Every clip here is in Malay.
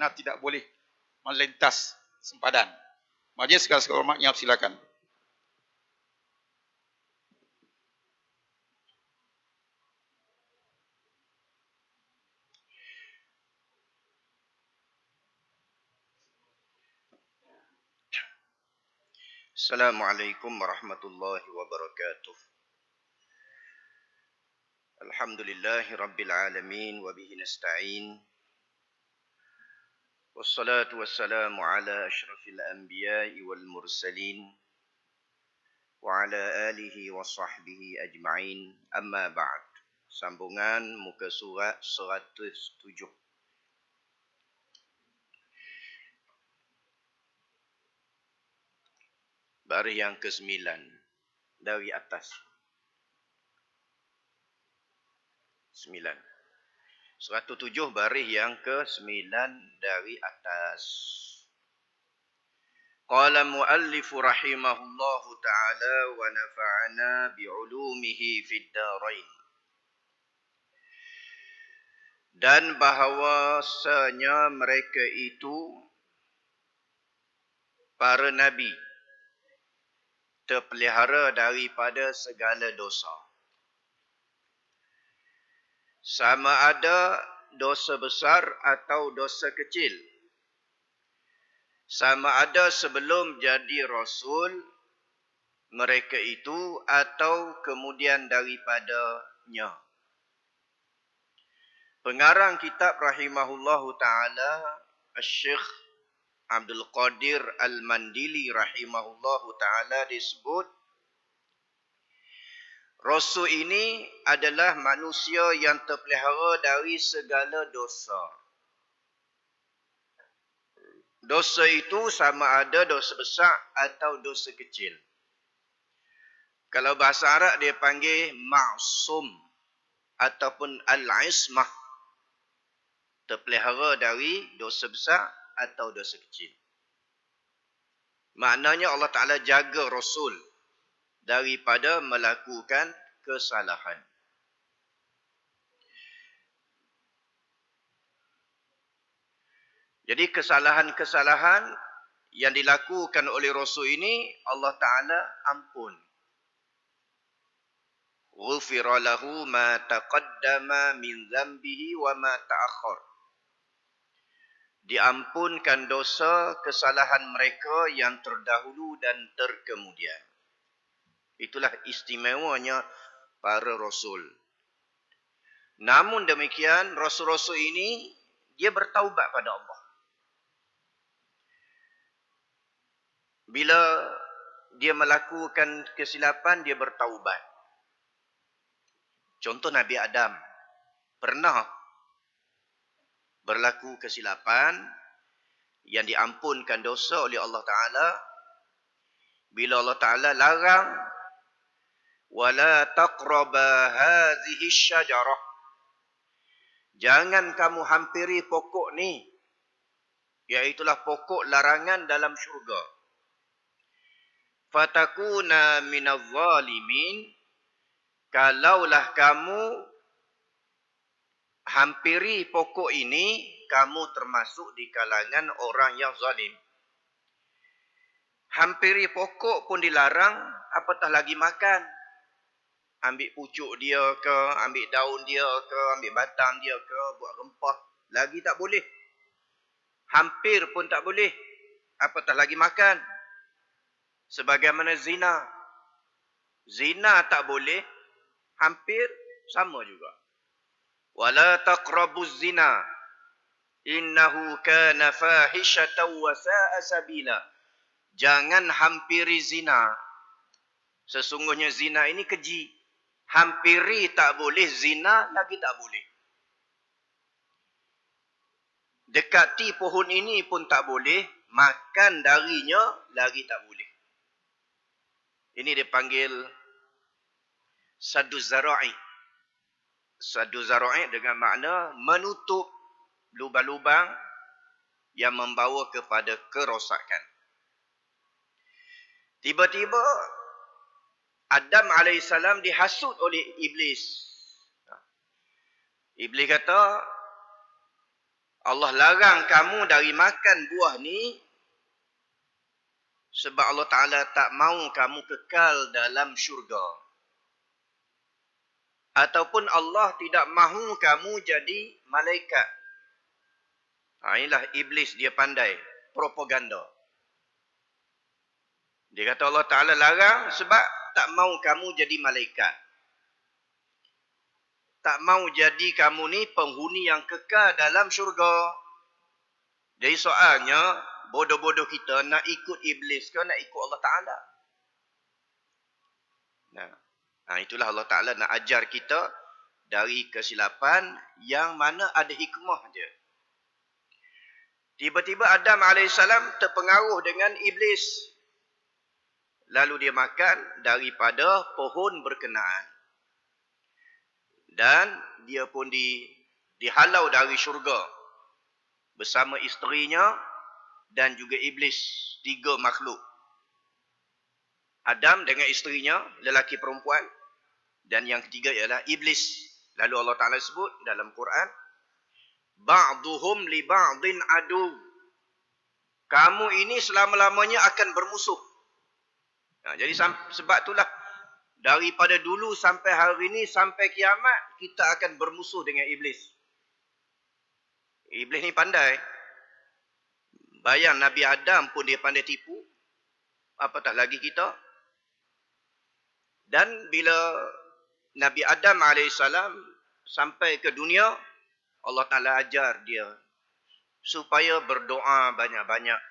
makna tidak boleh melintas sempadan. Majlis segala hormatnya, silakan. Assalamualaikum warahmatullahi wabarakatuh. Alhamdulillahi rabbil alamin wa bihi nasta'in. Wassalatu wassalamu ala asyrafil anbiya'i wal mursalin wa ala alihi wa sahbihi ajma'in. Amma ba'd. Sambungan muka surat 107. Baris yang ke-9 dari atas. 9. 107 baris yang ke-9 dari atas. Qala muallifu rahimahullahu ta'ala wa nafa'ana bi'ulumihi fid darain. Dan bahawasanya mereka itu para nabi terpelihara daripada segala dosa. Sama ada dosa besar atau dosa kecil. Sama ada sebelum jadi rasul mereka itu atau kemudian daripadanya. Pengarang kitab rahimahullahu ta'ala Syekh Abdul Qadir Al-Mandili rahimahullahu ta'ala disebut Rasul ini adalah manusia yang terpelihara dari segala dosa. Dosa itu sama ada dosa besar atau dosa kecil. Kalau bahasa Arab dia panggil ma'sum ataupun al-ismah. Terpelihara dari dosa besar atau dosa kecil. Maknanya Allah Ta'ala jaga Rasul daripada melakukan kesalahan. Jadi kesalahan-kesalahan yang dilakukan oleh Rasul ini Allah Ta'ala ampun. Ghufira lahu ma taqaddama min dhanbihi wa ma ta'akhkhar. Diampunkan dosa kesalahan mereka yang terdahulu dan terkemudian. Itulah istimewanya para rasul. Namun demikian, rasul-rasul ini dia bertaubat pada Allah. Bila dia melakukan kesilapan, dia bertaubat. Contoh Nabi Adam pernah berlaku kesilapan yang diampunkan dosa oleh Allah Ta'ala. Bila Allah Ta'ala larang, wala taqraba hadhihi syajarah. Jangan kamu hampiri pokok ni, iaitulah pokok larangan dalam syurga. Fatakuna minadh zalimin. Kalaulah kamu hampiri pokok ini, kamu termasuk di kalangan orang yang zalim. Hampiri pokok pun dilarang, apatah lagi makan. Ambil pucuk dia ke, ambil daun dia ke, ambil batang dia ke, buat rempah. Lagi tak boleh. Hampir pun tak boleh. Apatah lagi makan. Sebagaimana zina. Zina tak boleh. Hampir sama juga. Wala taqrabuz zina. Innahu kana fahishatan wa sa'a sabila. Jangan hampiri zina. Sesungguhnya zina ini keji. Hampiri tak boleh, zina lagi tak boleh. Dekati pohon ini pun tak boleh, makan darinya lagi tak boleh. Ini dipanggil saddu zara'i. Saddu zara'i dengan makna menutup lubang-lubang yang membawa kepada kerosakan. Tiba-tiba Adam AS dihasut oleh Iblis. Iblis kata, Allah larang kamu dari makan buah ni sebab Allah Ta'ala tak mahu kamu kekal dalam syurga. Ataupun Allah tidak mahu kamu jadi malaikat. Inilah iblis, dia pandai propaganda. Dia kata Allah Ta'ala larang sebab tak mahu kamu jadi malaikat. Tak mahu jadi kamu ni penghuni yang kekal dalam syurga. Jadi soalnya, bodoh-bodoh kita nak ikut iblis ke nak ikut Allah Ta'ala? Nah, itulah Allah Ta'ala nak ajar kita dari kesilapan yang mana ada hikmah dia. Tiba-tiba Adam AS terpengaruh dengan iblis. Lalu dia makan daripada pohon berkenaan. Dan dia pun dihalau dari syurga bersama isterinya dan juga iblis, 3 makhluk. Adam dengan isterinya, lelaki perempuan, dan yang ketiga ialah iblis. Lalu Allah Ta'ala sebut dalam Quran, ba'duhum li ba'din adu. Kamu ini selama-lamanya akan bermusuh. Jadi sebab itulah daripada dulu sampai hari ini, sampai kiamat, kita akan bermusuh dengan iblis. Iblis ni pandai. Bayang Nabi Adam pun dia pandai tipu. Apatah lagi kita. Dan bila Nabi Adam AS sampai ke dunia, Allah Ta'ala ajar dia supaya berdoa banyak-banyak.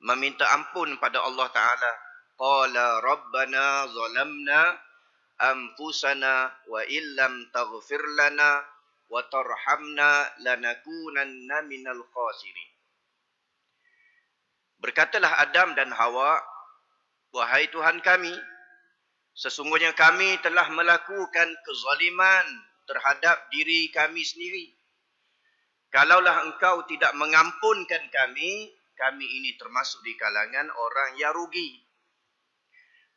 Meminta ampun pada Allah Ta'ala. Qala Rabbana zalamna anfusana wa illam taghfir lana wa tarhamna lanakunanna minal khasirin. Berkatalah Adam dan Hawa, wahai Tuhan kami, sesungguhnya kami telah melakukan kezaliman terhadap diri kami sendiri. Kalaulah engkau tidak mengampunkan kami, kami ini termasuk di kalangan orang yang rugi.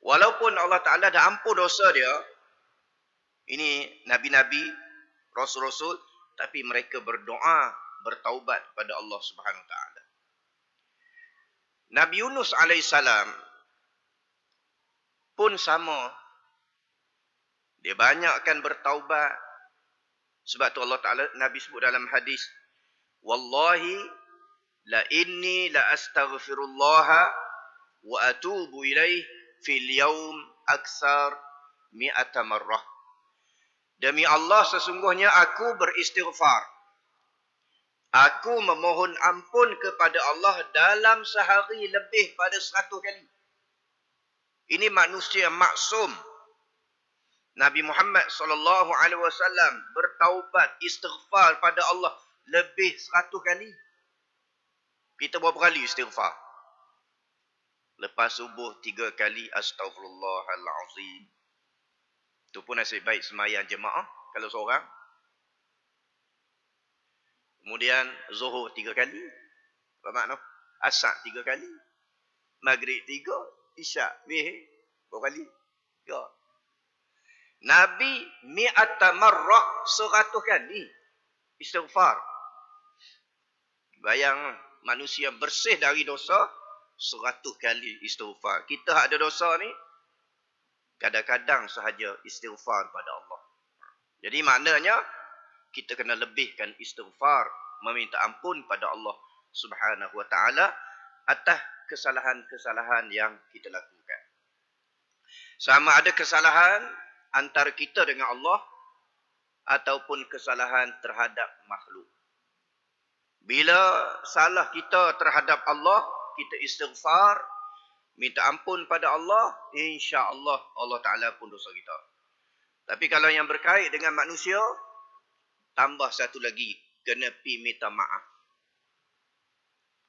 Walaupun Allah Ta'ala dah ampun dosa dia, ini Nabi-Nabi, Rasul-Rasul, tapi mereka berdoa, bertaubat kepada Allah Subhanahu Wa Ta'ala. Nabi Yunus AS pun sama. Dia banyakkan bertaubat. Sebab tu Allah Ta'ala, Nabi sebut dalam hadis, Wallahi la inni la astaghfirullah wa atubu ilaih fil yaum aksar mi'ata marrah. Demi Allah, sesungguhnya aku beristighfar. Aku memohon ampun kepada Allah dalam sehari lebih pada 100 kali. Ini manusia maksum. Nabi Muhammad SAW bertaubat, istighfar pada Allah lebih 100 kali. Kita berapa kali istighfar? Lepas subuh 3 kali astaghfirullahalazim. Itu pun nasib baik sembahyang jemaah kalau seorang. Kemudian zuhur 3 kali. Apa makna? Asar 3 kali. Maghrib 3, isyak berapa kali? 3. Nabi mi'ata marrah 100 kali istighfar. Bayang manusia bersih dari dosa 100 kali istighfar. Kita ada dosa ni kadang-kadang sahaja istighfar pada Allah. Jadi maknanya kita kena lebihkan istighfar, meminta ampun pada Allah Subhanahu Wa Ta'ala atas kesalahan-kesalahan yang kita lakukan. Sama ada kesalahan antara kita dengan Allah ataupun kesalahan terhadap makhluk. Bila salah kita terhadap Allah, kita istighfar, minta ampun pada Allah, insya-Allah Allah Ta'ala pun dosa kita. Tapi kalau yang berkait dengan manusia, tambah satu lagi, kena pi minta maaf.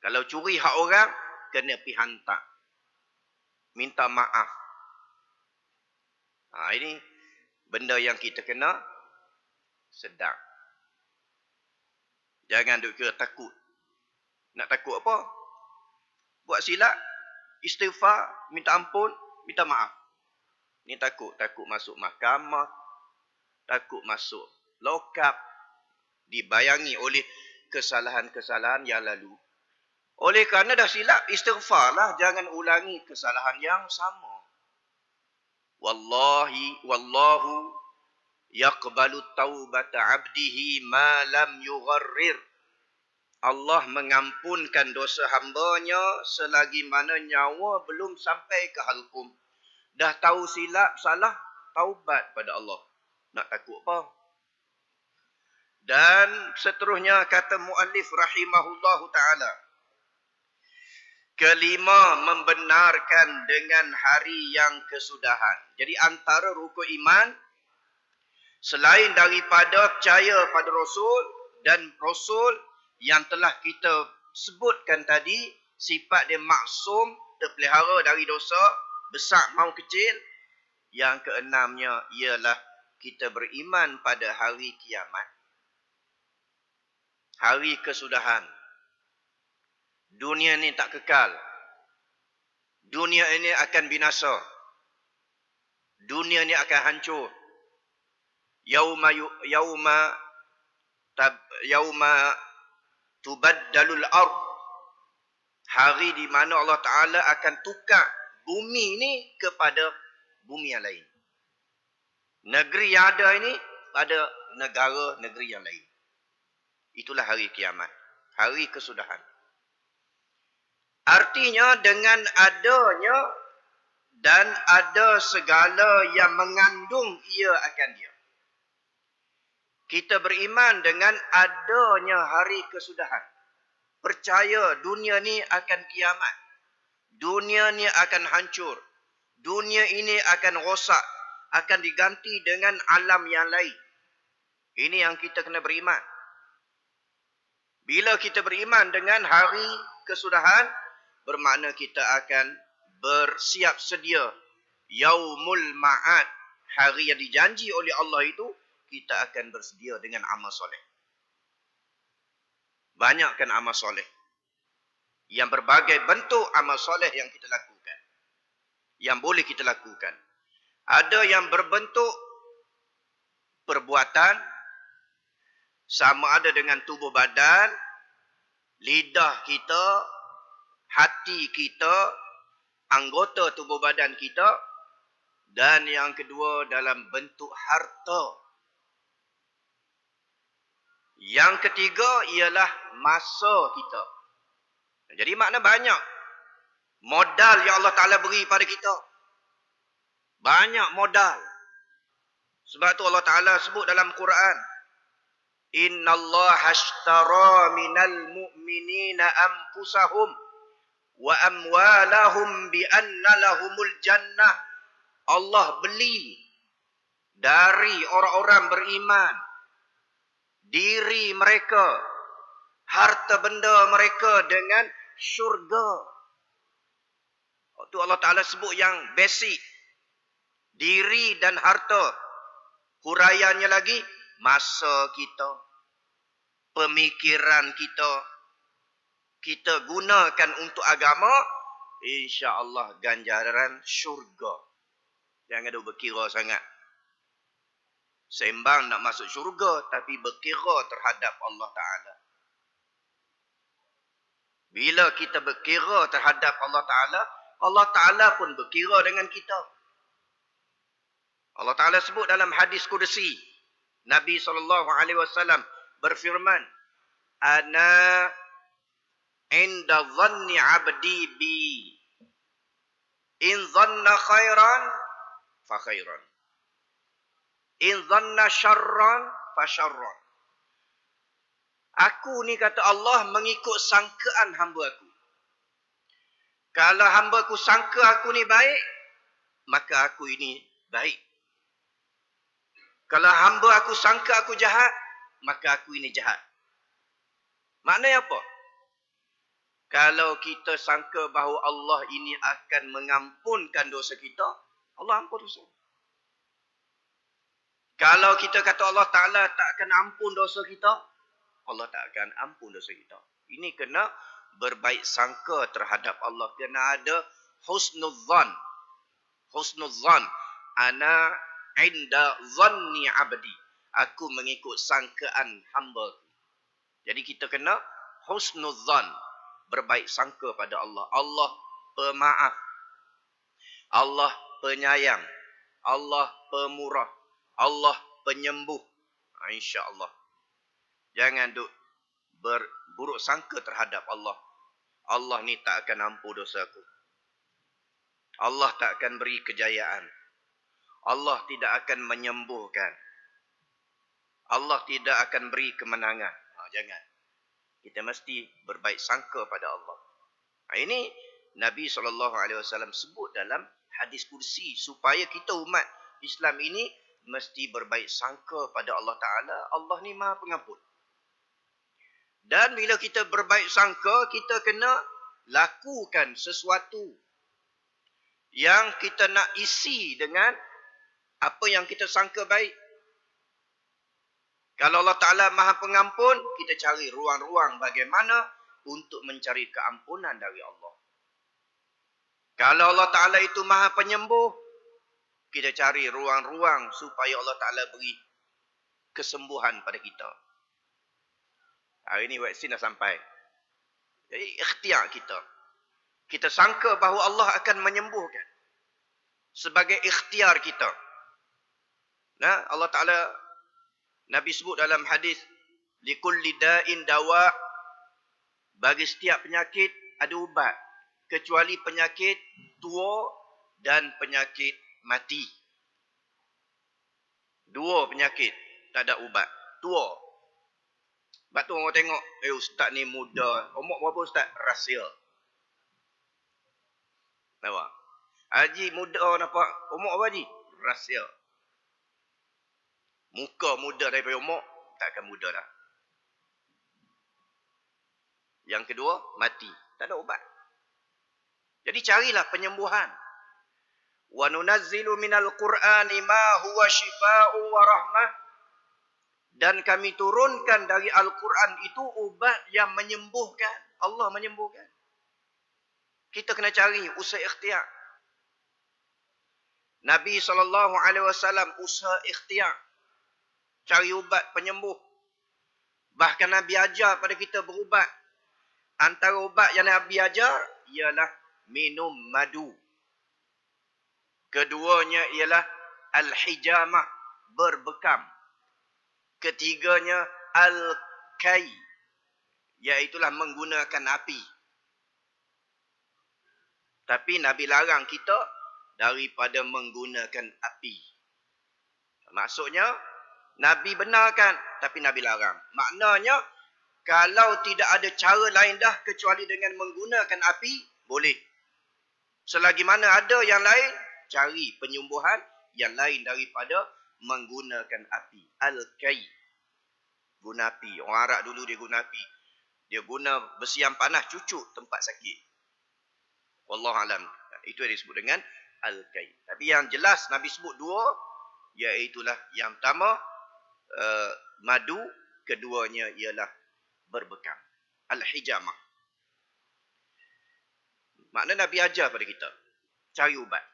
Kalau curi hak orang, kena pi hantar. Minta maaf. Ini benda yang kita kena sedang. Jangan duk kira takut. Nak takut apa? Buat silap, istighfar, minta ampun, minta maaf. Ni takut masuk mahkamah, takut masuk lokap. Dibayangi oleh kesalahan-kesalahan yang lalu. Oleh kerana dah silap, istighfarlah, jangan ulangi kesalahan yang sama. Wallahu yaqbalu taubata 'abdihi ma lam yugharrir. Allah mengampunkan dosa hamba-Nya selagi mana nyawa belum sampai ke halqum. Dah tahu silap, salah, taubat pada Allah. Nak takut apa? Dan seterusnya kata muallif rahimahullahu taala. Kelima, membenarkan dengan hari yang kesudahan. Jadi antara rukun iman, selain daripada percaya pada Rasul dan Rasul yang telah kita sebutkan tadi, sifat dia maksum, terpelihara dari dosa, besar maupun kecil. Yang keenamnya ialah kita beriman pada hari kiamat. Hari kesudahan. Dunia ini tak kekal. Dunia ini akan binasa. Dunia ini akan hancur. Yauma tubaddalul ard. Hari di mana Allah Ta'ala akan tukar bumi ini kepada bumi yang lain. Negeri yang ada ini pada negara-negeri yang lain. Itulah hari kiamat. Hari kesudahan. Artinya dengan adanya dan ada segala yang mengandung ia akan dia. Kita beriman dengan adanya hari kesudahan. Percaya dunia ni akan kiamat. Dunia ni akan hancur. Dunia ini akan rosak. Akan diganti dengan alam yang lain. Ini yang kita kena beriman. Bila kita beriman dengan hari kesudahan, bermakna kita akan bersiap sedia. Yaumul ma'ad. Hari yang dijanji oleh Allah itu, kita akan bersedia dengan amal soleh. Banyakkan amal soleh. Yang berbagai bentuk amal soleh yang kita lakukan. Yang boleh kita lakukan. Ada yang berbentuk perbuatan, sama ada dengan tubuh badan, lidah kita, hati kita, anggota tubuh badan kita, dan yang kedua dalam bentuk harta. Yang ketiga ialah masa kita. Jadi makna banyak modal yang Allah Ta'ala beri pada kita. Banyak modal. Sebab tu Allah Ta'ala sebut dalam Quran, Inna Allah ashtara minal mu'minina anfusahum wa amwalahum bi anna lahumul jannah. Allah beli dari orang-orang beriman diri mereka, harta benda mereka dengan syurga. Itu Allah Ta'ala sebut yang basic. Diri dan harta. Huraiannya lagi, masa kita, pemikiran kita, kita gunakan untuk agama, insya-Allah ganjaran syurga. Jangan ada berkira sangat. Sembang nak masuk syurga, tapi berkira terhadap Allah Ta'ala. Bila kita berkira terhadap Allah Ta'ala, Allah Ta'ala pun berkira dengan kita. Allah Ta'ala sebut dalam hadis Qudsi, Nabi SAW berfirman, Ana inda dhanni abdi bi. In dhanna khairan, fa khairan. In dhanna syarran, fa syarran. Aku ni kata Allah mengikut sangkaan hamba aku. Kalau hamba aku sangka aku ni baik, maka aku ini baik. Kalau hamba aku sangka aku jahat, maka aku ini jahat. Maknanya apa? Kalau kita sangka bahawa Allah ini akan mengampunkan dosa kita, Allah ampun dosa. Kalau kita kata Allah Ta'ala tak akan ampun dosa kita, Allah tak akan ampun dosa kita. Ini kena berbaik sangka terhadap Allah. Kena ada husnudzan. Husnudzan. Ana inda zanni abdi. Aku mengikut sangkaan hamba. Jadi kita kena husnudzan, berbaik sangka pada Allah. Allah pemaaf. Allah penyayang. Allah pemurah. Allah penyembuh. InsyaAllah. Jangan duk berburuk sangka terhadap Allah. Allah ni tak akan ampun dosaku. Allah tak akan beri kejayaan. Allah tidak akan menyembuhkan. Allah tidak akan beri kemenangan. Jangan. Kita mesti berbaik sangka pada Allah. Ini Nabi SAW sebut dalam hadis kursi. Supaya kita umat Islam ini mesti berbaik sangka pada Allah Ta'ala. Allah ni maha pengampun. Dan bila kita berbaik sangka, kita kena lakukan sesuatu yang kita nak isi dengan apa yang kita sangka baik. Kalau Allah Ta'ala maha pengampun, kita cari ruang-ruang bagaimana untuk mencari keampunan dari Allah. Kalau Allah Ta'ala itu maha penyembuh, kita cari ruang-ruang supaya Allah Ta'ala beri kesembuhan pada kita. Hari ini vaksin dah sampai. Jadi ikhtiar kita. Kita sangka bahawa Allah akan menyembuhkan. Sebagai ikhtiar kita. Nah, Allah Ta'ala, Nabi sebut dalam hadis, likulli da'in dawa, bagi setiap penyakit ada ubat. Kecuali penyakit tua dan penyakit mati. Dua penyakit tak ada ubat. Tua. Sebab tu orang tengok, ustaz ni muda. Umur berapa ustaz? Rahsia. Nampak? Haji muda nampak. Umur apa haji? Rahsia. Muka muda daripada umur, tak akan muda dah. Yang kedua, mati. Tak ada ubat. Jadi carilah penyembuhan. Wa nunazzilu minal Qur'ani ma huwa shifaa'u wa rahmah. Dan kami turunkan dari Al-Quran itu ubat yang menyembuhkan. Allah menyembuhkan. Kita kena cari usaha ikhtiar. Nabi SAW usaha ikhtiar. Cari ubat penyembuh. Bahkan Nabi ajar pada kita berubat. Antara ubat yang Nabi ajar ialah minum madu. Keduanya ialah al-hijamah, berbekam. Ketiganya al-kai, iaitulah menggunakan api. Tapi Nabi larang kita daripada menggunakan api. Maksudnya, Nabi benarkan, tapi Nabi larang. Maknanya, kalau tidak ada cara lain dah kecuali dengan menggunakan api, boleh. Selagi mana ada yang lain, cari penyembuhan yang lain daripada menggunakan api. Al-kai. Guna api. Orang Arab dulu dia guna api. Dia guna besi yang panas cucuk tempat sakit. Wallahualam. Itu yang disebut dengan al-kai. Tapi yang jelas Nabi sebut dua, iaitulah yang pertama madu, keduanya ialah berbekam. Al-hijamah. Makna Nabi ajar pada kita cari ubat.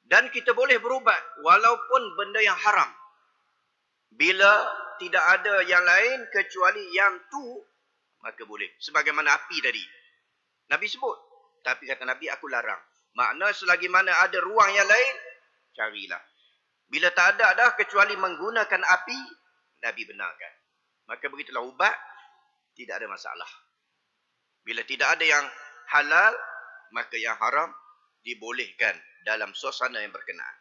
Dan kita boleh berubat walaupun benda yang haram. Bila tidak ada yang lain kecuali yang tu, maka boleh. Sebagaimana api tadi. Nabi sebut. Tapi kata Nabi, aku larang. Makna selagi mana ada ruang yang lain, carilah. Bila tak ada dah kecuali menggunakan api, Nabi benarkan. Maka begitulah ubat, tidak ada masalah. Bila tidak ada yang halal, maka yang haram dibolehkan dalam suasana yang berkenaan.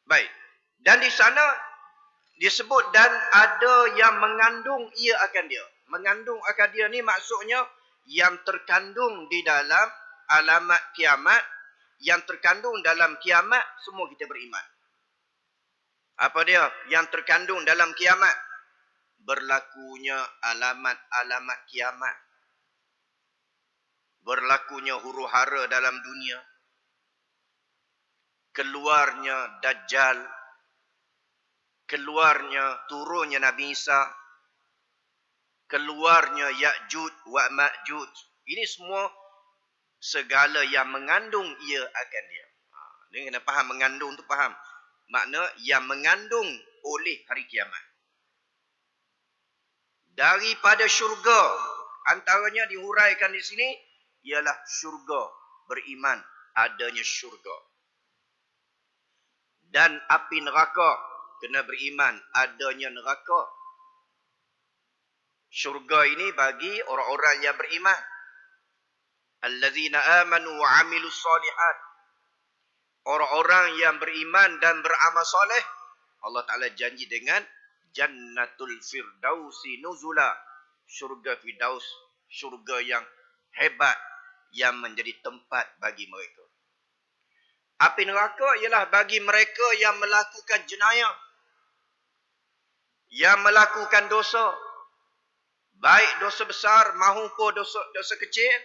Baik. Dan di sana disebut dan ada yang mengandung ia akan dia. Mengandung akan dia ni maksudnya yang terkandung di dalam alamat kiamat, yang terkandung dalam kiamat, semua kita beriman. Apa dia yang terkandung dalam kiamat? Berlakunya alamat-alamat kiamat. Berlakunya huru-hara dalam dunia. Keluarnya Dajjal. Keluarnya turunnya Nabi Isa. Keluarnya Ya'juj wa Ma'juj. Ini semua segala yang mengandung ia akan dia. Ni kena faham, mengandung tu faham. Makna yang mengandung oleh hari kiamat. Daripada syurga, antaranya dihuraikan di sini ialah syurga, beriman adanya syurga. Dan api neraka, kena beriman adanya neraka. Syurga ini bagi orang-orang yang beriman. Allazina amanu wa amilus solihat. Orang-orang yang beriman dan beramal soleh, Allah Ta'ala janji dengan Jannatul Firdausi nuzula. Syurga Firdaus, syurga yang hebat, yang menjadi tempat bagi mereka. Api neraka ialah bagi mereka yang melakukan jenayah, yang melakukan dosa, baik dosa besar maupun dosa kecil,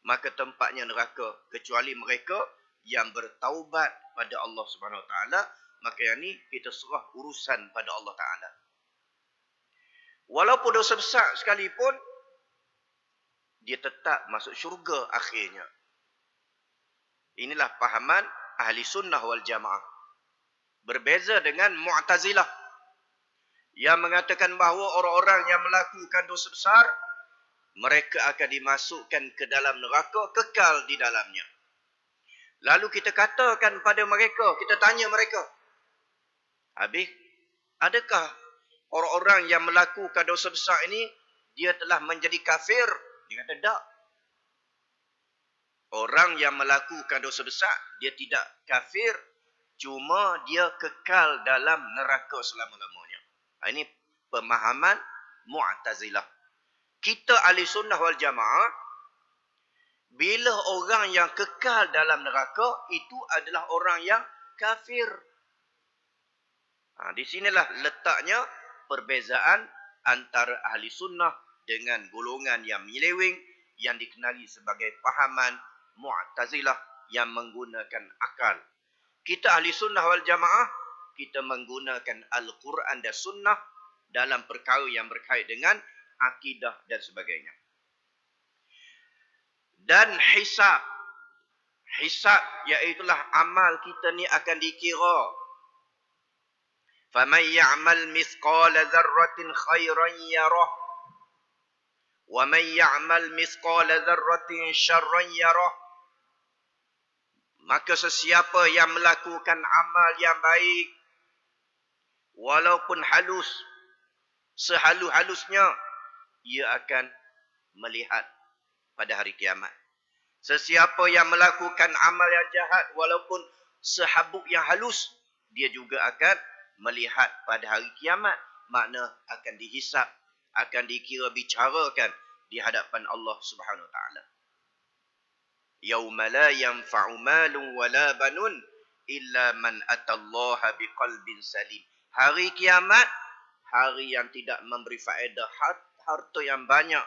maka tempatnya neraka, kecuali mereka yang bertaubat pada Allah Subhanahu Wa Taala. Maka yang ni kita serah urusan pada Allah Taala. Walaupun dosa besar sekalipun, dia tetap masuk syurga akhirnya. Inilah pahaman ahli sunnah wal jamaah. Berbeza dengan Mu'tazilah yang mengatakan bahawa orang-orang yang melakukan dosa besar, mereka akan dimasukkan ke dalam neraka, kekal di dalamnya. Lalu kita katakan pada mereka, kita tanya mereka, habis, adakah orang-orang yang melakukan dosa besar ini, dia telah menjadi kafir? Dia kata, tak. Orang yang melakukan dosa besar, dia tidak kafir, cuma dia kekal dalam neraka selama-lamanya. Ini pemahaman Mu'tazilah. Kita ahli sunnah wal jamaah, bila orang yang kekal dalam neraka, itu adalah orang yang kafir. Di sinilah letaknya perbezaan antara ahli sunnah dengan golongan yang menyeleweng, yang dikenali sebagai pahaman Mu'tazilah yang menggunakan akal. Kita ahli sunnah wal jamaah, kita menggunakan Al-Quran dan sunnah dalam perkara yang berkait dengan akidah dan sebagainya. Dan hisab. Hisab iaitulah amal kita ni akan dikira. فَمَنْ يَعْمَلْ مِثْقَالَ ذَرَّةٍ خَيْرًا يَرَهُ وَمَنْ يَعْمَلْ مِثْقَالَ ذَرَّةٍ شَرًّا يَرَهُ. Maka sesiapa yang melakukan amal yang baik, walaupun halus, sehalus-halusnya, ia akan melihat pada hari kiamat. Sesiapa yang melakukan amal yang jahat, walaupun sehabuk yang halus, dia juga akan melihat pada hari kiamat. Makna akan dihisap, akan dikira bicarakan di hadapan Allah Subhanahu Wa Taala. Yauma la yanfa'u malun wala banun illa man atallaha biqalbin salim. Hari kiamat, hari yang tidak memberi faedah harta yang banyak,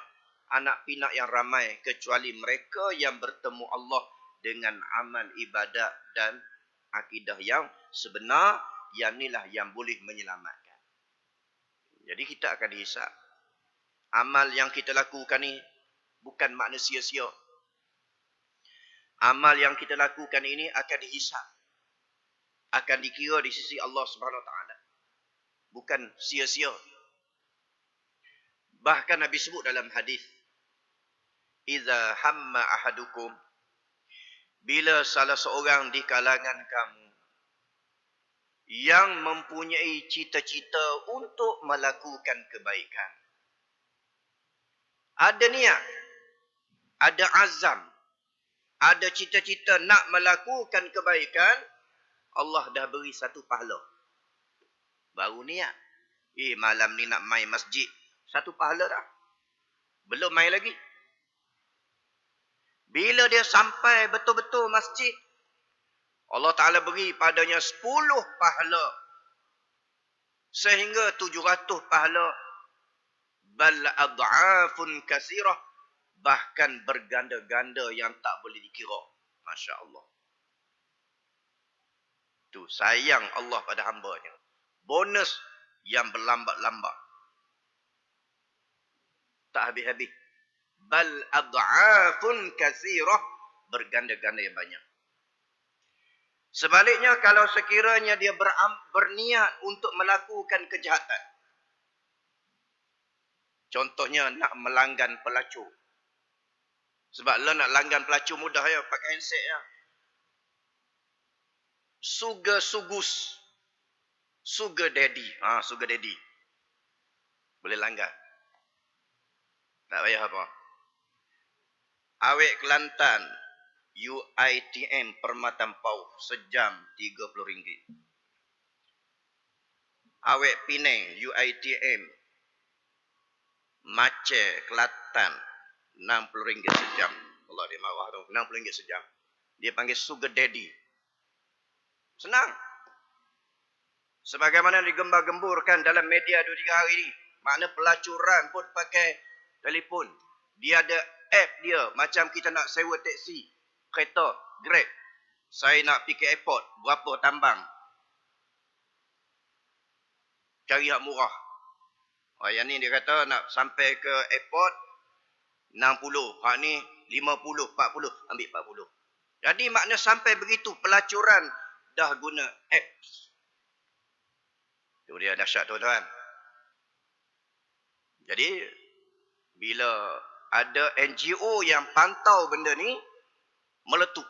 anak pinak yang ramai, kecuali mereka yang bertemu Allah dengan amal ibadat dan akidah yang sebenar. Yang inilah yang boleh menyelamatkan. Jadi kita akan dihisap. Amal yang kita lakukan ni bukan makna sia-sia. Amal yang kita lakukan ini akan dihisap, akan dikira di sisi Allah Subhanahu Wa Taala. Bukan sia-sia. Bahkan Nabi sebut dalam hadis, "Idza hamma ahadukum", bila salah seorang di kalangan kamu yang mempunyai cita-cita untuk melakukan kebaikan, ada niat, ada azam, ada cita-cita nak melakukan kebaikan, Allah dah beri satu pahala. Baru niat. Malam ni nak main masjid, satu pahala dah. Belum main lagi. Bila dia sampai betul-betul masjid, Allah Ta'ala beri padanya 10 pahala. Sehingga 700 pahala. Bal ad'afun kasirah. Bahkan berganda-ganda yang tak boleh dikira. Masya Allah. Tu sayang Allah pada hambanya. Bonus yang berlambat-lambat. Tak habis-habis. bal ad'afun katsirah, berganda-ganda yang banyak. Sebaliknya kalau sekiranya dia berniat untuk melakukan kejahatan, contohnya nak melanggan pelacur. Sebab lo nak langgan pelacur mudah ya, pakai handset ya. Sugus, sugar daddy. Sugar daddy. Boleh langgan. Tak payah apa. Awet Kelantan, UiTM Permata Pau, sejam RM30. Awet Penang, UiTM Mace Kelantan, RM60 sejam. Allah dia marah tu, RM60 sejam. Dia panggil sugar daddy. Senang. Sebagaimana digembar-gemburkan dalam media 2-3 hari ini. Makna pelacuran pun pakai telefon. Dia ada app dia. Macam kita nak sewa teksi, kereta, Grab. Saya nak pergi ke airport. Berapa tambang? Cari yang murah. Yang ni dia kata nak sampai ke airport 60. Hak ni 50, 40. Ambil 40. Jadi makna sampai begitu pelacuran dah guna apps. Itu dia dahsyat tuan-tuan. Jadi bila ada NGO yang pantau benda ni, meletup.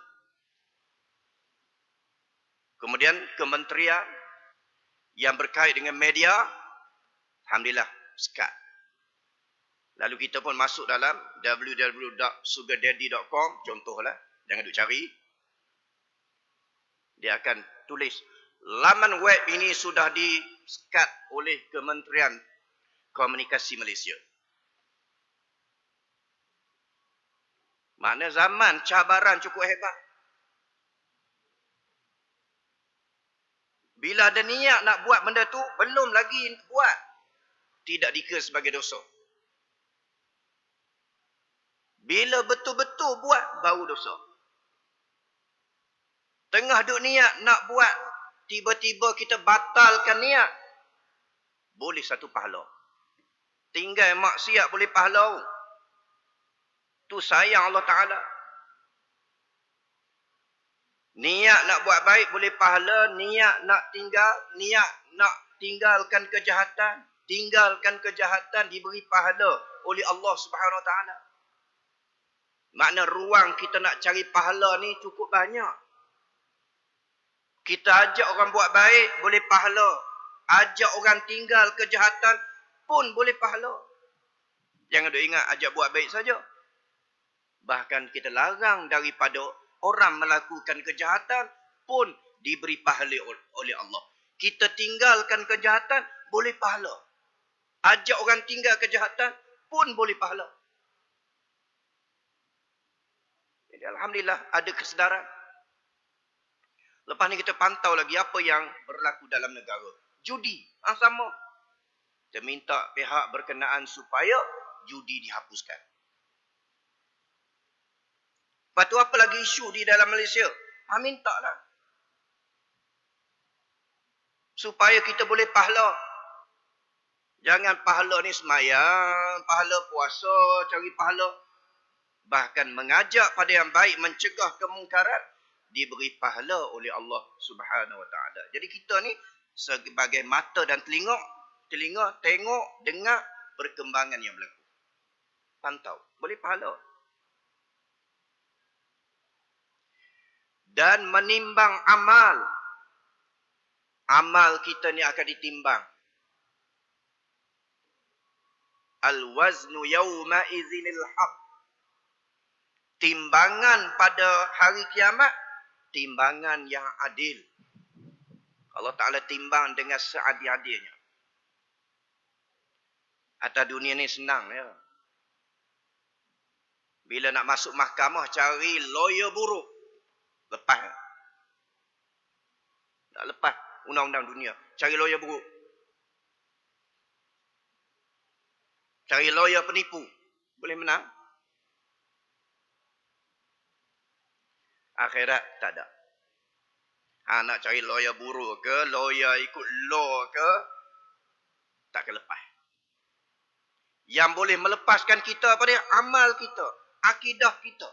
Kemudian kementerian yang berkait dengan media, alhamdulillah, sekat. Lalu kita pun masuk dalam www.sugardaddy.com, contohlah, jangan duk cari. Dia akan tulis, laman web ini sudah disekat oleh Kementerian Komunikasi Malaysia. Makna zaman cabaran cukup hebat. Bila ada niat nak buat benda tu, belum lagi buat, tidak dikira sebagai dosa. Bila betul-betul buat, baru dosa. Tengah duk niat nak buat, tiba-tiba kita batalkan niat, boleh satu pahala. Tinggal maksiat boleh pahala. Tu sayang Allah Ta'ala. Niat nak buat baik boleh pahala, niat nak tinggalkan kejahatan diberi pahala oleh Allah Subhanahu Wa Ta'ala. Makna ruang kita nak cari pahala ni cukup banyak. Kita ajak orang buat baik boleh pahala. Ajak orang tinggal kejahatan pun boleh pahala. Jangan duk ingat ajak buat baik saja. Bahkan kita larang daripada orang melakukan kejahatan pun diberi pahala oleh Allah. Kita tinggalkan kejahatan boleh pahala. Ajak orang tinggal kejahatan pun boleh pahala. Jadi alhamdulillah ada kesedaran. Lepas ni kita pantau lagi apa yang berlaku dalam negara. Judi, sama. Kita minta pihak berkenaan supaya judi dihapuskan. Lepas tu apa lagi isu di dalam Malaysia? Minta lah. Supaya kita boleh pahala. Jangan pahala ni semayang, pahala puasa, cari pahala. Bahkan mengajak pada yang baik, mencegah kemungkaran, diberi pahala oleh Allah Subhanahu Wa Ta'ala. Jadi kita ni sebagai mata dan telinga, tengok, dengar perkembangan yang berlaku. Pantau, boleh pahala. Dan menimbang amal. Amal kita ni akan ditimbang. Al-waznu yawma izinil haq. Timbangan pada hari kiamat, timbangan yang adil. Allah Ta'ala timbang dengan seadil-adilnya. Atas dunia ni senang ya. Bila nak masuk mahkamah, cari lawyer buruk. Lepas. Tak lepas undang-undang dunia. Cari lawyer buruk. Cari lawyer penipu. Boleh menang? Akhirat tak ada. Nak cari lawyer buruk ke, lawyer ikut law ke, tak akan lepas. Yang boleh melepaskan kita pada amal kita, akidah kita.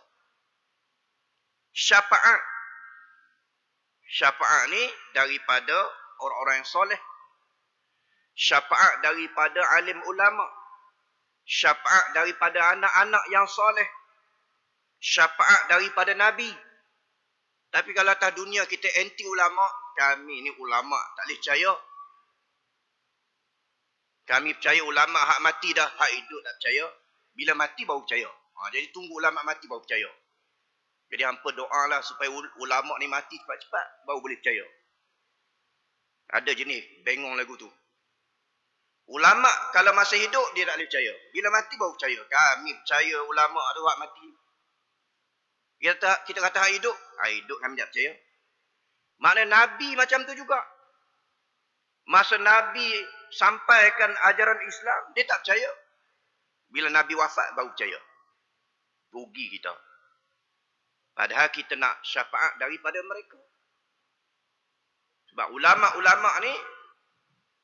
Syafaat. Syafaat ni daripada orang-orang yang soleh. Syafaat daripada alim ulama. Syafaat daripada anak-anak yang soleh. Syafaat daripada Nabi. Tapi kalau atas dunia kita anti ulama, kami ni ulama tak boleh percaya. Kami percaya ulama hak mati dah, hak hidup tak percaya. Bila mati baru percaya. Jadi tunggu ulama mati baru percaya. Jadi hampa doalah supaya ulama ni mati cepat-cepat baru boleh percaya. Ada jenis bengong lagu tu. Ulama kalau masih hidup dia tak boleh percaya. Bila mati baru percaya. Kami percaya ulama tu hak mati. Kita kata hak hidup kami tak percaya. Maknanya Nabi macam tu juga. Masa Nabi sampaikan ajaran Islam, dia tak percaya. Bila Nabi wafat baru percaya. Rugi kita. Padahal kita nak syafaat daripada mereka. Sebab ulama-ulama ni,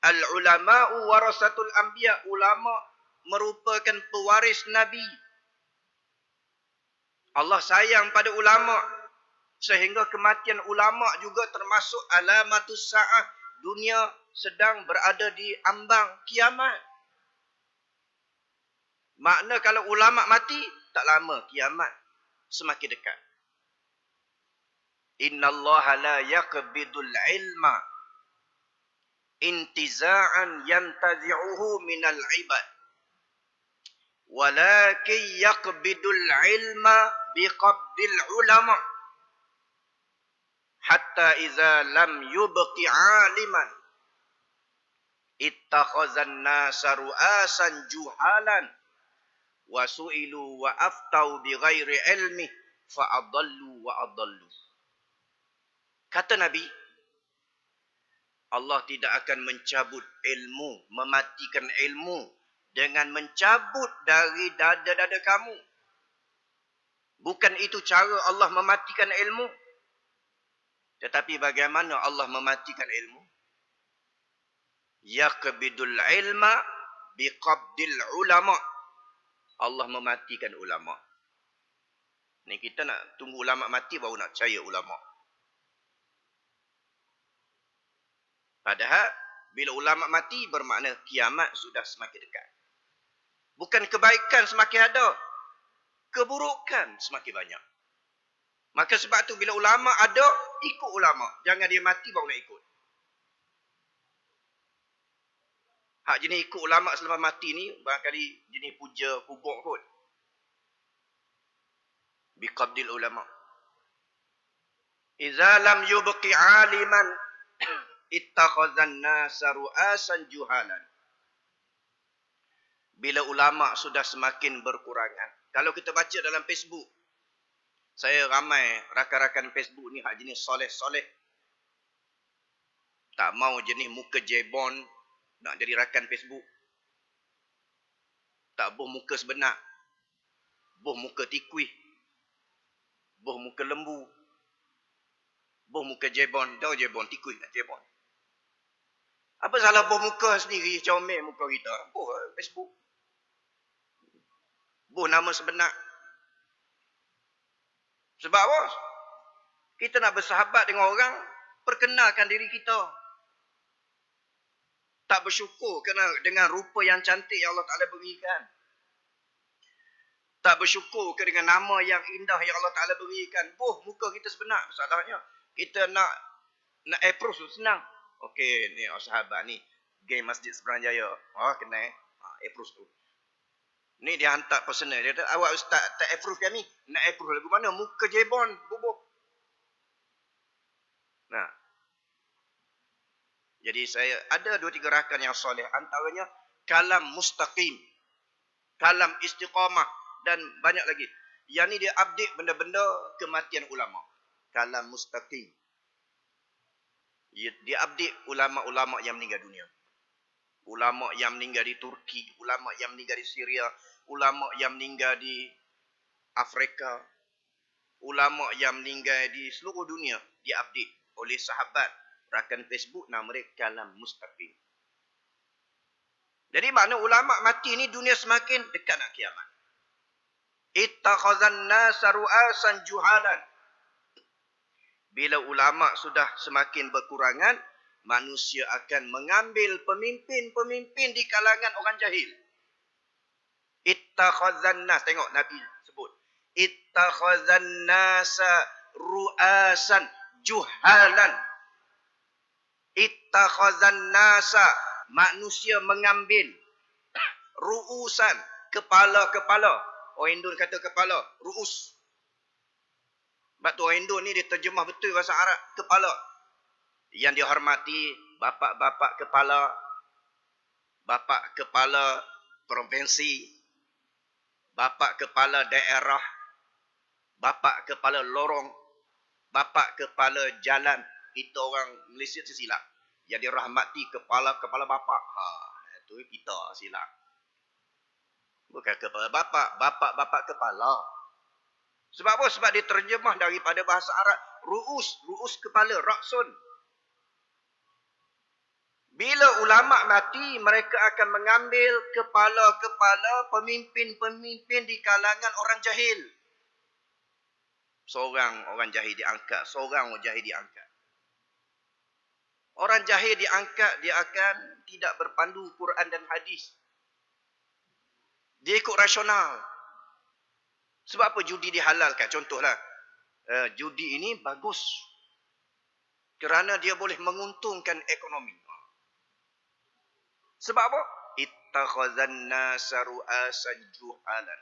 al-ulama'u warasatul anbiya. Ulama merupakan pewaris Nabi. Allah sayang pada ulama. Sehingga kematian ulama juga termasuk alamatus sa'ah. Dunia sedang berada di ambang kiamat. Makna kalau ulama mati, tak lama kiamat semakin dekat. Innallaha la yaqbidul ilma intiza'an yantazi'uhu minal ibad. Walakin yaqbidul ilma biqabdil ulama. Hatta iza lam yubqi aliman ittakhazan nasa ru'asan juhalan wa su'ilu wa aftau bighairi ilmi fa'adallu wa adallu. Kata Nabi, Allah tidak akan mencabut ilmu, mematikan ilmu dengan mencabut dari dada-dada kamu. Bukan itu cara Allah mematikan ilmu. Tetapi bagaimana Allah mematikan ilmu? Yaqbidul ilma biqabdil ulama. Allah mematikan ulama. Ni kita nak tunggu ulama mati baru nak percaya ulama. Padahal bila ulama mati bermakna kiamat sudah semakin dekat. Bukan kebaikan semakin ada, keburukan semakin banyak. Maka sebab tu bila ulama ada, ikut ulama. Jangan dia mati baru nak ikut. Hak jenis ikut ulama selepas mati ni, barangkali jenis puja kubur kot. Biqabdil ulama. Iza lam yubqi aliman, ittakhazan nasa ru'asan juhalan. Bila ulama sudah semakin berkurangan. Kalau kita baca dalam Facebook, saya ramai rakan-rakan Facebook ni hak jenis soleh-soleh. Tak mau jenis muka jebon nak jadi rakan Facebook. Tak boh muka sebenar. Boh muka tikui. Boh muka lembu. Boh muka jebon. Tahu jebon, tikui nak jebon. Apa salah boh muka sendiri, comel muka kita. Boh Facebook. Boh nama sebenar. Sebab apa? Kita nak bersahabat dengan orang, perkenalkan diri kita. Tak bersyukur kerana dengan rupa yang cantik yang Allah Ta'ala berikan. Tak bersyukur dengan nama yang indah yang Allah Ta'ala berikan. Boh, muka kita sebenar. Masalahnya, kita nak approach tu senang. Okey, ni sahabat ni, geng Masjid Seberang-Jaya. Kenal. Approach tu. Ni dia hantar personal. Dia kata, awak ustaz tak approve kami. Nak approve lagu mana? Muka jebon, bubuk. Nah. Jadi saya ada 2-3 rakan yang soleh. Antaranya kalam mustaqim. Kalam istiqamah. Dan banyak lagi. Yang ni dia update benda-benda kematian ulama. Kalam mustaqim. Dia update ulama-ulama yang meninggal dunia. Ulama yang meninggal di Turki. Ulama yang meninggal di Syria. Ulama yang meninggal di Afrika. Ulama yang meninggal di seluruh dunia. Dia update oleh sahabat rakan Facebook nama mereka Kalam Mustaqim. Jadi makna ulama mati ni dunia semakin dekat nak kiamat. Ittakhazan nasa ru'asan juhalan. Bila ulama sudah semakin berkurangan, manusia akan mengambil pemimpin-pemimpin di kalangan orang jahil. Ittakhazan nas, tengok Nabi sebut. Ittakhazan nasa ru'asan juhalan. Ittakhazan nasa, manusia mengambil ru'usan, kepala-kepala. Orang Indon kata kepala, ru'us. Sebab tu orang Indon ni dia terjemah betul bahasa Arab, kepala. Yang dihormati bapa-bapa kepala provinsi, bapa kepala daerah, bapa kepala lorong, bapa kepala jalan. Itu orang Malaysia silap. Yang dirahmati kepala bapa. Itu kita silap. Bukan kepala bapa kepala. Sebab apa? Sebab dia terjemah daripada bahasa Arab ru'us kepala, ra'sun. Bila ulama mati, mereka akan mengambil kepala-kepala pemimpin-pemimpin di kalangan orang jahil. Seorang orang jahil diangkat, Orang jahil diangkat, dia akan tidak berpandu Quran dan hadis. Dia ikut rasional. Sebab apa judi dihalalkan? Contohlah, judi ini bagus. Kerana dia boleh menguntungkan ekonomi. Sebab apa? Ittakhazan nasa ru'asan juhalan.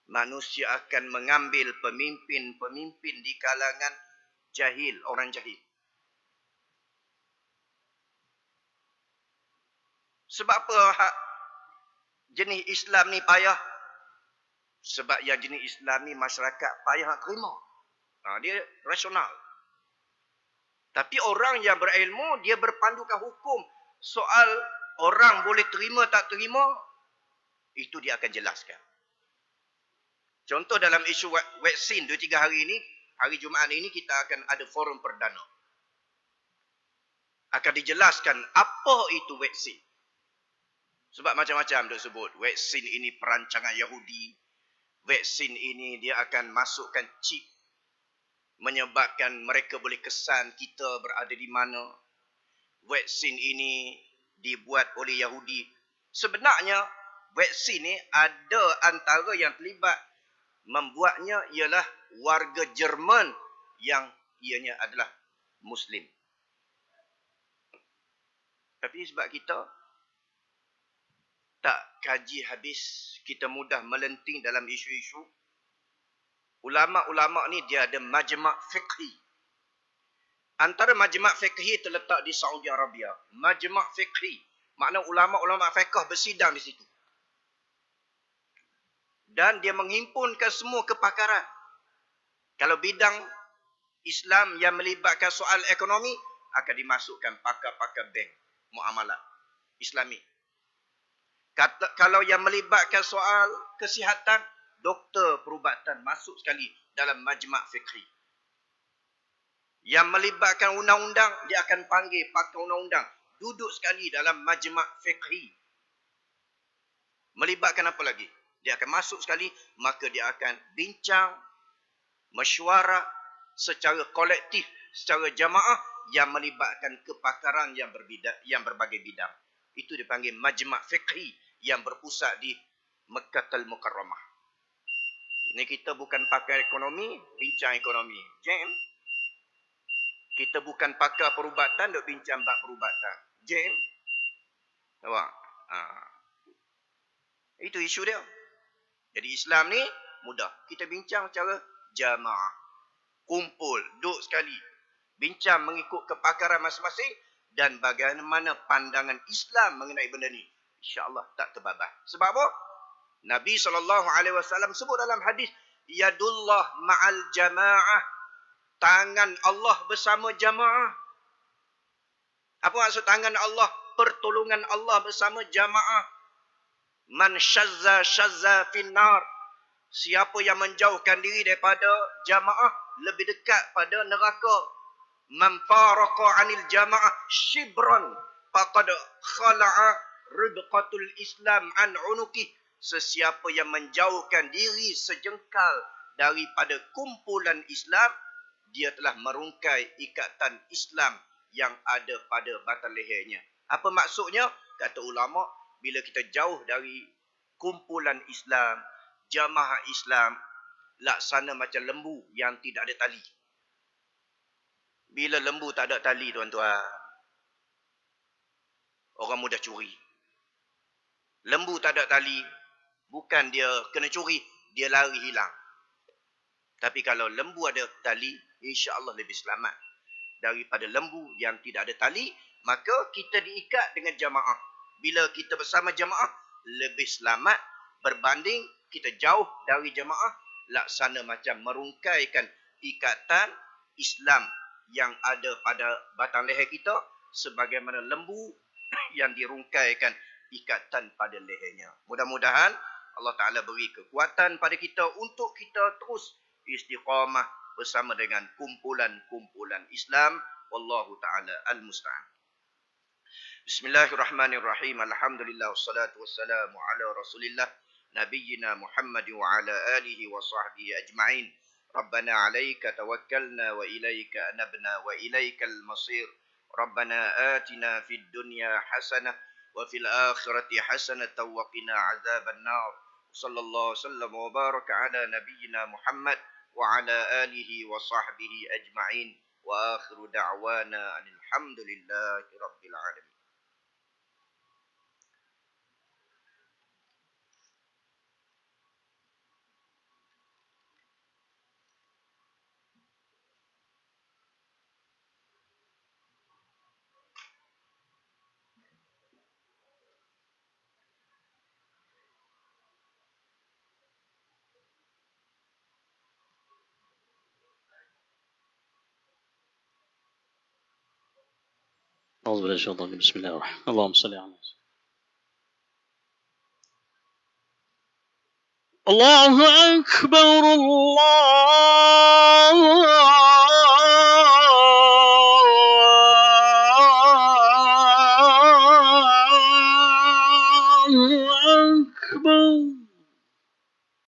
Manusia akan mengambil pemimpin-pemimpin di kalangan jahil, orang jahil. Sebab apa jenis Islam ni payah? Sebab yang jenis Islam ni masyarakat payah nak terima. Dia rasional. Tapi orang yang berilmu, dia berpandukan hukum. Soal orang boleh terima tak terima, itu dia akan jelaskan. Contoh dalam isu vaksin 2-3 hari ini, hari Jumaat ini kita akan ada forum perdana. Akan dijelaskan apa itu vaksin. Sebab macam-macam dia sebut. Vaksin ini perancangan Yahudi. Vaksin ini dia akan masukkan chip. Menyebabkan mereka boleh kesan kita berada di mana. Vaksin ini dibuat oleh Yahudi. Sebenarnya, vaksin ini ada antara yang terlibat membuatnya ialah warga Jerman yang ianya adalah Muslim. Tapi sebab kita tak kaji habis, kita mudah melenting dalam isu-isu. Ulama-ulama ni dia ada majma' fiqhi. Antara majma' fiqhi terletak di Saudi Arabia. Majma' fiqhi. Makna ulama-ulama fiqh bersidang di situ. Dan dia menghimpunkan semua kepakaran. Kalau bidang Islam yang melibatkan soal ekonomi, akan dimasukkan pakar-pakar bank, muamalat Islami. Kalau yang melibatkan soal kesihatan, doktor perubatan masuk sekali dalam majma' fiqhi. Yang melibatkan undang-undang, dia akan panggil pakar undang-undang. Duduk sekali dalam majma' fiqhi. Melibatkan apa lagi? Dia akan masuk sekali, maka dia akan bincang, mesyuarat secara kolektif, secara jamaah yang melibatkan kepakaran yang berbagai bidang. Itu dipanggil majma' fiqhi yang berpusat di Mekkatul Mukarramah. Ini kita bukan pakar ekonomi, bincang ekonomi. Jam. Kita bukan pakar perubatan, duk bincang bab perubatan. Jam. Nampak? Itu isu dia. Jadi Islam ni mudah. Kita bincang secara jamaah. Kumpul, duduk sekali. Bincang mengikut kepakaran masing-masing dan bagaimana pandangan Islam mengenai benda ni. InsyaAllah tak terbabas. Sebab apa? Nabi SAW sebut dalam hadis, Yadullah ma'al jama'ah. Tangan Allah bersama jamaah. Apa maksud tangan Allah? Pertolongan Allah bersama jamaah. Man syazza finnar. Siapa yang menjauhkan diri daripada jamaah, lebih dekat pada neraka. Man faraqa anil jamaah shibran faqad khala'a ribqatul Islam an unuqih, sesiapa yang menjauhkan diri sejengkal daripada kumpulan Islam, dia telah merungkai ikatan Islam yang ada pada batang lehernya. Apa maksudnya? Kata ulama, bila kita jauh dari kumpulan Islam, jamaah Islam, laksana macam lembu yang tidak ada tali. Bila lembu tak ada tali, tuan-tuan, orang mudah curi. Lembu tak ada tali, bukan dia kena curi, dia lari hilang. Tapi kalau lembu ada tali, insya-Allah lebih selamat daripada lembu yang tidak ada tali. Maka kita diikat dengan jamaah. Bila kita bersama jamaah, lebih selamat berbanding kita jauh dari jamaah, laksana macam merungkaikan ikatan Islam yang ada pada batang leher kita, sebagaimana lembu yang dirungkaikan ikatan pada lehernya. Mudah-mudahan Allah Ta'ala beri kekuatan pada kita untuk kita terus istiqamah bersama dengan kumpulan-kumpulan Islam. Wallahu ta'ala al-musta'an. Bismillahirrahmanirrahim. Alhamdulillah wassalatu wassalamu ala Rasulillah nabiyyina Muhammad wa ala alihi wa sahbihi ajma'in. Rabbana 'alaika tawakkalna wa ilaika anabna wa ilaikal masir. Rabbana atina fid dunya hasanah wa fil akhirati hasanatan wa qina 'adzaban nar. Sallallahu sallam wa baraka ala nabiyyina Muhammad wa ala alihi wa sahbihi ajma'in. Wa akhiru da'wana alhamdulillahi rabbil alamin. أعوذ بالله من الشيطان الرجيم. بسم الله الرحمن الرحيم. اللهم صل على الله أكبر الله